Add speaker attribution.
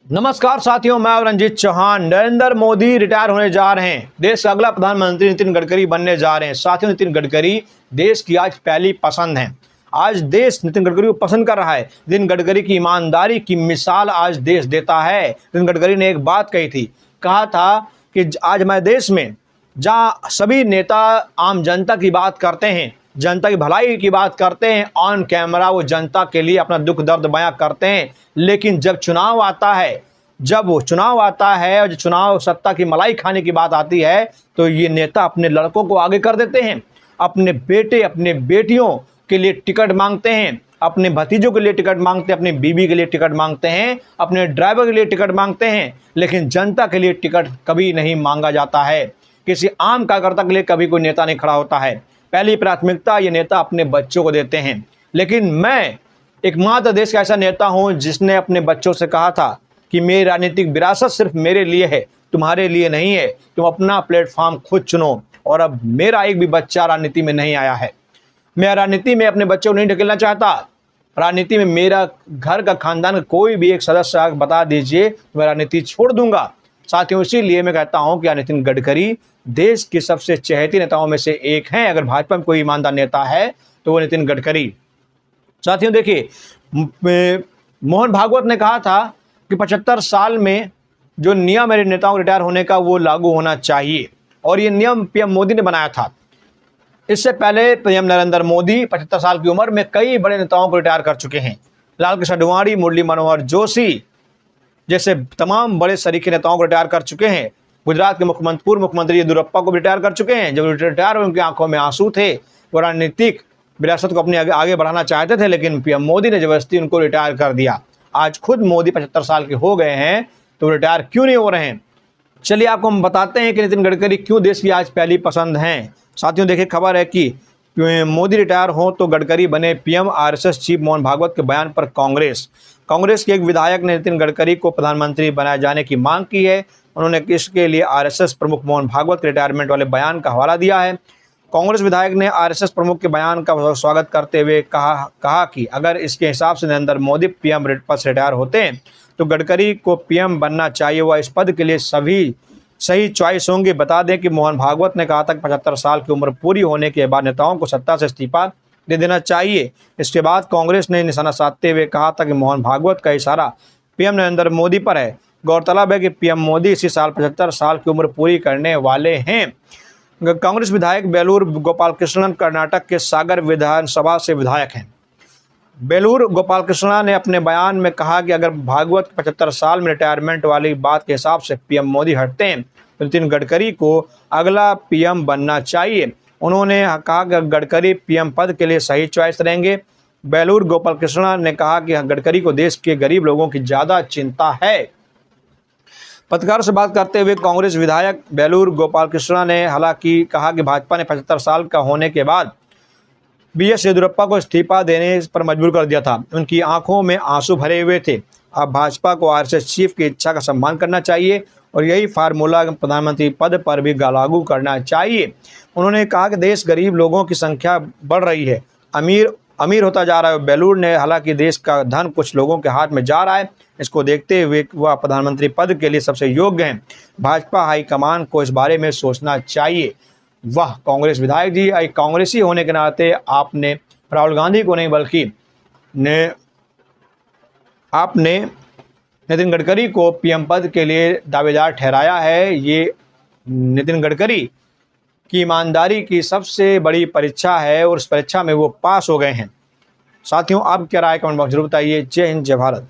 Speaker 1: नमस्कार साथियों, मैं रंजीत चौहान। नरेंद्र मोदी रिटायर होने जा रहे हैं। देश का अगला प्रधानमंत्री नितिन गडकरी बनने जा रहे हैं। साथियों, नितिन गडकरी देश की आज पहली पसंद है। आज देश नितिन गडकरी को पसंद कर रहा है। नितिन गडकरी की ईमानदारी की मिसाल आज देश देता है। नितिन गडकरी ने एक बात कही थी, कहा था कि आज हमारे देश में जहाँ सभी नेता आम जनता की बात करते हैं, जनता की भलाई की बात करते हैं, ऑन कैमरा वो जनता के लिए अपना दुख दर्द बयां करते हैं, लेकिन जब चुनाव आता है, जब वो चुनाव आता है और जो चुनाव सत्ता की मलाई खाने की बात आती है, तो ये नेता अपने लड़कों को आगे कर देते हैं। अपने बेटे अपने बेटियों के लिए टिकट मांगते हैं, अपने भतीजों के लिए टिकट मांगते हैं, अपनी बीवी के लिए टिकट मांगते हैं, अपने ड्राइवर के लिए टिकट मांगते हैं, लेकिन जनता के लिए टिकट कभी नहीं मांगा जाता है। किसी आम कार्यकर्ता के लिए कभी कोई नेता नहीं खड़ा होता है। पहली प्राथमिकता ये नेता अपने बच्चों को देते हैं। लेकिन मैं एकमात्र देश का ऐसा नेता हूं जिसने अपने बच्चों से कहा था कि मेरी राजनीतिक विरासत सिर्फ मेरे लिए है, तुम्हारे लिए नहीं है। तुम अपना प्लेटफॉर्म खुद चुनो। और अब मेरा एक भी बच्चा राजनीति में नहीं आया है। मैं राजनीति में अपने बच्चों को नहीं ढकेलना चाहता। राजनीति में मेरा घर का खानदान का कोई भी एक सदस्य आकर बता दीजिए, मैं राजनीति छोड़ दूंगा। साथियों, इसीलिए मैं कहता हूं कि नितिन गडकरी देश के सबसे चहेते नेताओं में से एक हैं। अगर भाजपा में कोई ईमानदार नेता है तो वो नितिन गडकरी। साथियों देखिए, मोहन भागवत ने कहा था कि 75 साल में जो नियम है नेताओं को रिटायर होने का, वो लागू होना चाहिए, और ये नियम पीएम मोदी ने बनाया था। इससे पहले पीएम नरेंद्र मोदी 75 साल की उम्र में कई बड़े नेताओं को रिटायर कर चुके हैं। लालकृष्ण आडवाणी, मुरली मनोहर जोशी जैसे तमाम बड़े सरीखे नेताओं को रिटायर कर चुके हैं। गुजरात के पूर्व मुख्यमंत्री येदियुरप्पा को रिटायर कर चुके हैं। जब रिटायर हुए उनकी आंखों में आंसू थे। वो राजनीतिक विरासत को अपने आगे बढ़ाना चाहते थे, लेकिन पीएम मोदी ने जबरदस्ती उनको रिटायर कर दिया। आज खुद मोदी 75 साल के हो गए हैं, तो रिटायर क्यों नहीं हो रहे हैं? चलिए आपको हम बताते हैं कि नितिन गडकरी क्यों देश की आज पहली पसंद हैं। साथियों देखिए, खबर है कि मोदी रिटायर हो तो गडकरी बने PM. RSS chief Mohan Bhagwat के बयान पर कांग्रेस के एक विधायक ने नितिन गडकरी को प्रधानमंत्री बनाए जाने की मांग की है। उन्होंने इसके लिए आरएसएस प्रमुख मोहन भागवत के रिटायरमेंट वाले बयान का हवाला दिया है। कांग्रेस विधायक ने आरएसएस प्रमुख के बयान का स्वागत करते हुए कहा कि अगर इसके हिसाब से नरेंद्र मोदी पीएम पद से रिटायर होते हैं तो गडकरी को पीएम बनना चाहिए। वह इस पद के लिए सभी सही चॉइस होंगे। बता दें कि मोहन भागवत ने कहा था कि 75 साल की उम्र पूरी होने के बाद नेताओं को सत्ता से इस्तीफा दे देना चाहिए। इसके बाद कांग्रेस ने निशाना साधते हुए कहा था कि मोहन भागवत का इशारा पीएम नरेंद्र मोदी पर है। गौरतलब है कि पीएम मोदी इसी साल 75 साल की उम्र पूरी करने वाले हैं। कांग्रेस विधायक बेलूर गोपालकृष्णन कर्नाटक के सागर विधानसभा से विधायक हैं। बेलूर गोपालकृष्णन ने अपने बयान में कहा कि अगर भागवत 75 साल में रिटायरमेंट वाली बात के हिसाब से पीएम मोदी हटते हैं तो नितिन गडकरी को अगला पीएम बनना चाहिए। उन्होंने कहा कि गडकरी पीएम पद के लिए सही चॉइस रहेंगे। बेलूर गोपालकृष्णन ने कहा कि गडकरी को देश के गरीब लोगों की ज़्यादा चिंता है। पत्रकारों से बात करते हुए कांग्रेस विधायक बेलूर गोपालकृष्णन ने हालांकि कहा कि भाजपा ने 75 साल का होने के बाद बीएस येदियुरप्पा को इस्तीफा देने पर मजबूर कर दिया था। उनकी आंखों में आंसू भरे हुए थे। अब भाजपा को आरएसएस चीफ की इच्छा का सम्मान करना चाहिए और यही फार्मूला प्रधानमंत्री पद पर भी लागू करना चाहिए। उन्होंने कहा कि देश गरीब लोगों की संख्या बढ़ रही है, अमीर होता जा रहा है। बेलूर ने हालांकि देश का धन कुछ लोगों के हाथ में जा रहा है, इसको देखते हुए वह प्रधानमंत्री पद के लिए सबसे योग्य हैं। भाजपा हाईकमान को इस बारे में सोचना चाहिए। वाह कांग्रेस विधायक जी, एक कांग्रेसी होने के नाते आपने राहुल गांधी को नहीं बल्कि आपने नितिन गडकरी को पीएम पद के लिए दावेदार ठहराया है। ये नितिन गडकरी की ईमानदारी की सबसे बड़ी परीक्षा है और उस परीक्षा में वो पास हो गए हैं। साथियों, आप क्या राय कमेंट बॉक्स जरूर बताइए। जय हिंद, जय भारत।